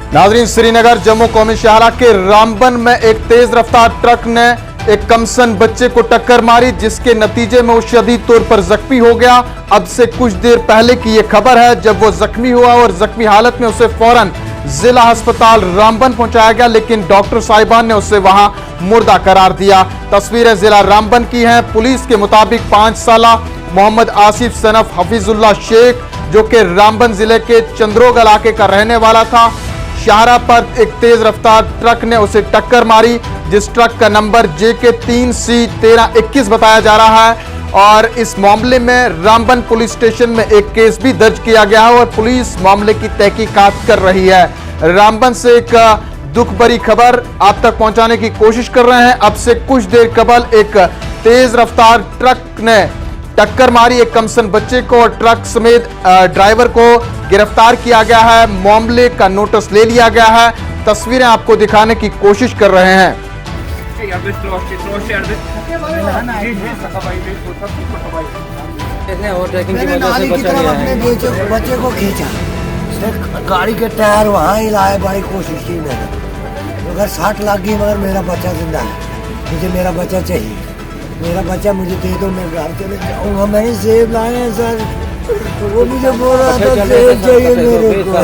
नाजरीन, श्रीनगर जम्मू कौमी शाहरा के रामबन में एक तेज रफ्तार ट्रक ने एक कमसन बच्चे को टक्कर मारी, जिसके नतीजे में वो शदीद तौर पर जख्मी हो गया। अब से कुछ देर पहले की ये खबर है, जब वो जख्मी हुआ और जख्मी हालत में उसे फौरन जिला अस्पताल रामबन पहुंचाया गया, लेकिन डॉक्टर साहिबान ने उसे वहां मुर्दा करार दिया। तस्वीरें जिला रामबन की हैं। पुलिस के मुताबिक 5 साला मोहम्मद आसिफ सनफ हफीजुल्लाह शेख, जो कि रामबन जिले के चंद्रोग इलाके का रहने वाला था, शाहरा पर एक तेज रफ्तार ट्रक ने उसे टक्कर मारी, जिस ट्रक का नंबर JK 3C1321 बताया जा रहा है। और इस मामले में रामबन पुलिस स्टेशन में एक केस भी दर्ज किया गया है और पुलिस मामले की तहकीकात कर रही है। रामबन से एक दुख भरी खबर आप तक पहुंचाने की कोशिश कर रहे हैं। अब से कुछ देर कबल एक तेज रफ्तार ट्रक ने टक्कर मारी एक कमसन बच्चे को और ट्रक समेत ड्राइवर को गिरफ्तार किया गया है। मामले का नोटिस ले लिया गया है। तस्वीरें आपको दिखाने की कोशिश कर रहे हैं। बच्चे को खींचा, गाड़ी के टायर वहाँ ही लाए, बड़ी कोशिश की मैंने, अगर 60 लाख गई, मगर मेरा बच्चा जिंदा है। मुझे मेरा बच्चा चाहिए, मेरा बच्चा मुझे दे दो, मैं घर चले जाऊँगा। मैंने सेब लाए हैं सर, वो मुझे बोल रहा था सेब चाहिए मेरे को।